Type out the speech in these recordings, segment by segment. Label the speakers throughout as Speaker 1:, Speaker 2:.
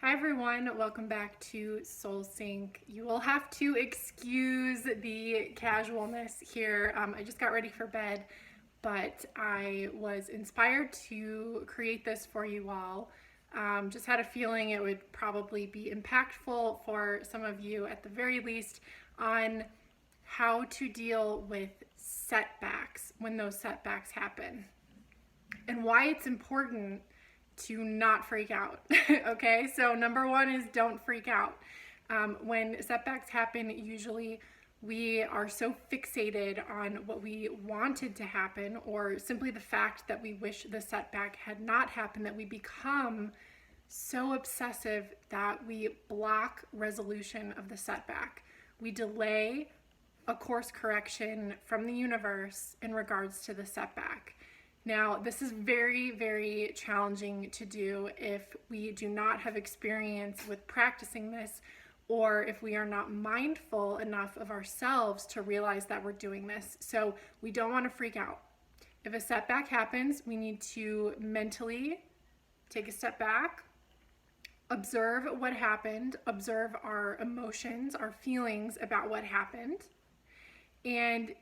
Speaker 1: Hi everyone, welcome back to Soul Sync. You will have to excuse the casualness here. I just got ready for bed, but I was inspired to create this for you all. Just had a feeling it would probably be impactful for some of you at the very least on how to deal with setbacks when those setbacks happen and why it's important to not freak out. Okay, so number one is don't freak out. When setbacks happen, usually we are so fixated on what we wanted to happen or simply the fact that we wish the setback had not happened that we become so obsessive that we block resolution of the setback. We delay a course correction from the universe in regards to the setback. Now, this is very, very challenging to do if we do not have experience with practicing this, or if we are not mindful enough of ourselves to realize that we're doing this. So we don't want to freak out. If a setback happens, we need to mentally take a step back, observe what happened, observe our emotions, our feelings about what happened, and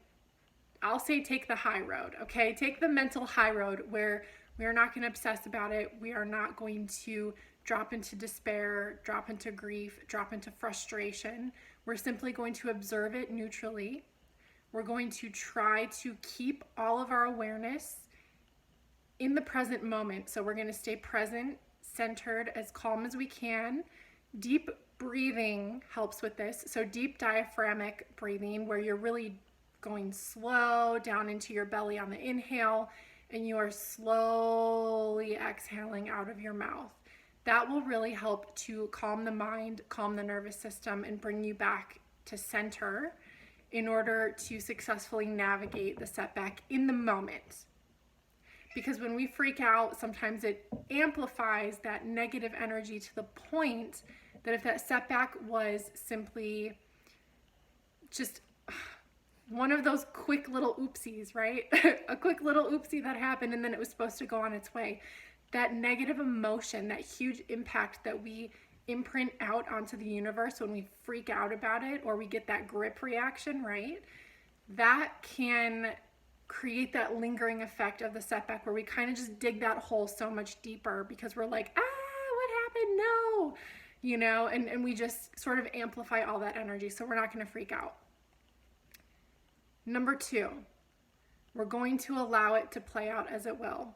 Speaker 1: I'll say take the high road, okay? Take the mental high road where we are not going to obsess about it. We are not going to drop into despair, drop into grief, drop into frustration. We're simply going to observe it neutrally. We're going to try to keep all of our awareness in the present moment. So we're going to stay present, centered, as calm as we can. Deep breathing helps with this. So deep diaphragmatic breathing where you're really going slow down into your belly on the inhale, and you are slowly exhaling out of your mouth. That will really help to calm the mind, calm the nervous system, and bring you back to center in order to successfully navigate the setback in the moment. Because when we freak out, sometimes it amplifies that negative energy to the point that if that setback was simply just one of those quick little oopsies, right? A quick little oopsie that happened and then it was supposed to go on its way. That negative emotion, that huge impact that we imprint out onto the universe when we freak out about it or we get that grip reaction, right? That can create that lingering effect of the setback where we kind of just dig that hole so much deeper because we're like, what happened? No, and we just sort of amplify all that energy. So we're not going to freak out. Number two, we're going to allow it to play out as it will.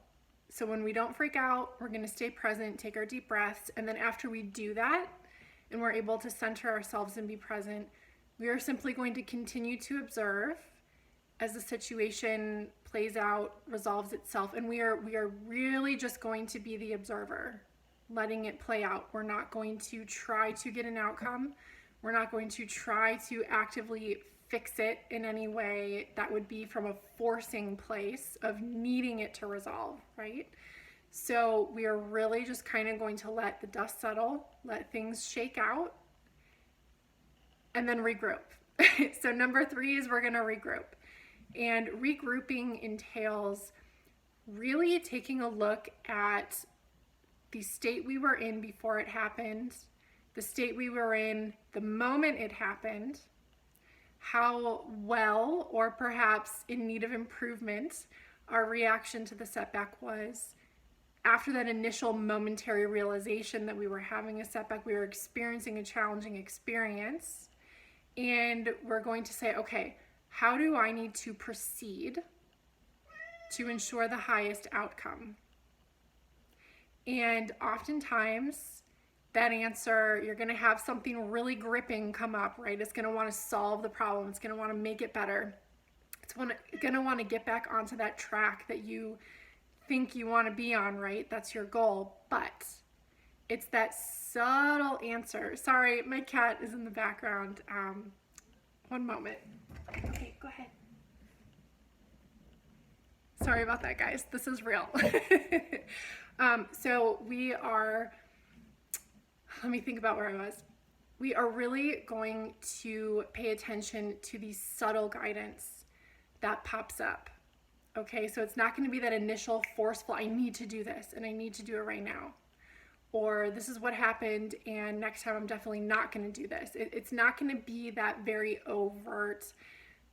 Speaker 1: So when we don't freak out, we're going to stay present, take our deep breaths, and then after we do that and we're able to center ourselves and be present, we are simply going to continue to observe as the situation plays out, resolves itself, and we are really just going to be the observer, letting it play out. We're not going to try to get an outcome. We're not going to try to actively fix it in any way that would be from a forcing place of needing it to resolve, right? So we are really just kind of going to let the dust settle, let things shake out, and then regroup. So number three is we're going to regroup. And regrouping entails really taking a look at the state we were in before it happened, the state we were in the moment it happened, how well or perhaps in need of improvement our reaction to the setback was. After that initial momentary realization that we were having a setback, we were experiencing a challenging experience, and we're going to say, okay, how do I need to proceed to ensure the highest outcome? And oftentimes that answer, you're going to have something really gripping come up, right? It's going to want to solve the problem. It's going to want to make it better. It's going to want to get back onto that track that you think you want to be on, right? That's your goal. But it's that subtle answer. Sorry, my cat is in the background. One moment. Okay, go ahead. Sorry about that, guys. This is real. So let me think about where I was. We are really going to pay attention to the subtle guidance that pops up. Okay, so it's not going to be that initial forceful, I need to do this and I need to do it right now. or this is what happened and next time I'm definitely not going to do this. It's not going to be that very overt,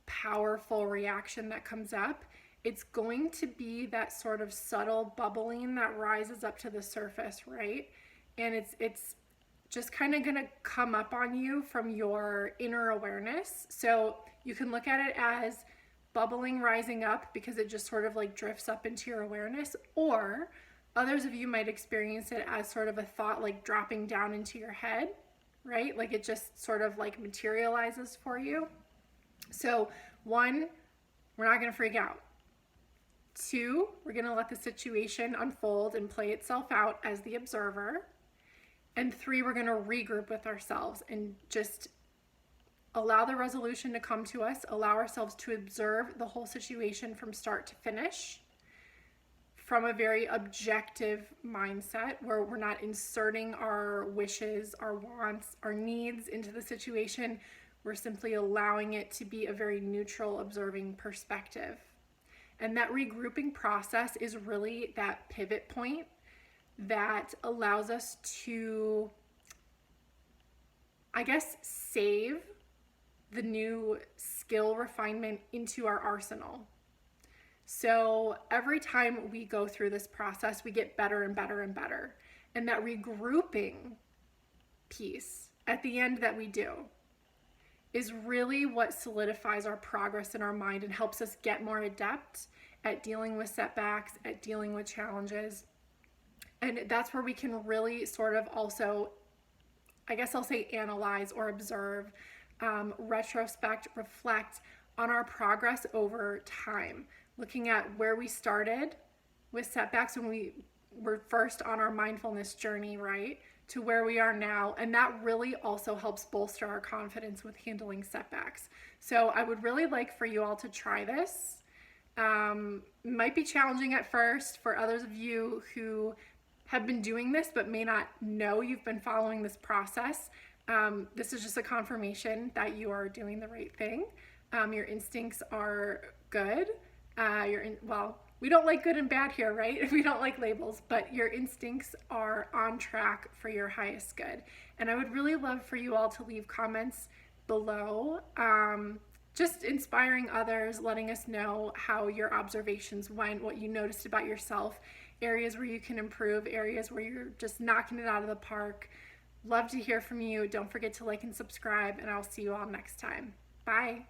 Speaker 1: powerful reaction that comes up. It's going to be that sort of subtle bubbling that rises up to the surface, right? And it's just kind of going to come up on you from your inner awareness. So you can look at it as bubbling rising up because it just sort of like drifts up into your awareness, or others of you might experience it as sort of a thought like dropping down into your head, right? Like it just sort of like materializes for you. So 1, we're not going to freak out. 2, we're going to let the situation unfold and play itself out as the observer. And 3, we're going to regroup with ourselves and just allow the resolution to come to us, allow ourselves to observe the whole situation from start to finish from a very objective mindset where we're not inserting our wishes, our wants, our needs into the situation. We're simply allowing it to be a very neutral, observing perspective. And that regrouping process is really that pivot point that allows us to, I guess, save the new skill refinement into our arsenal. So every time we go through this process, we get better and better and better. And that regrouping piece at the end that we do is really what solidifies our progress in our mind and helps us get more adept at dealing with setbacks, at dealing with challenges. And that's where we can really sort of also, I guess I'll say, analyze or observe, retrospect, reflect on our progress over time, looking at where we started with setbacks when we were first on our mindfulness journey, right, to where we are now. And that really also helps bolster our confidence with handling setbacks. So I would really like for you all to try this. Might be challenging at first for others of you who have been doing this but may not know you've been following this process. This is just a confirmation that you are doing the right thing. Your instincts are good. Well, we don't like good and bad here, right? We don't like labels, but your instincts are on track for your highest good. And I would really love for you all to leave comments below, just inspiring others, letting us know how your observations went, what you noticed about yourself, areas where you can improve, areas where you're just knocking it out of the park. Love to hear from you. Don't forget to like and subscribe, and I'll see you all next time. Bye.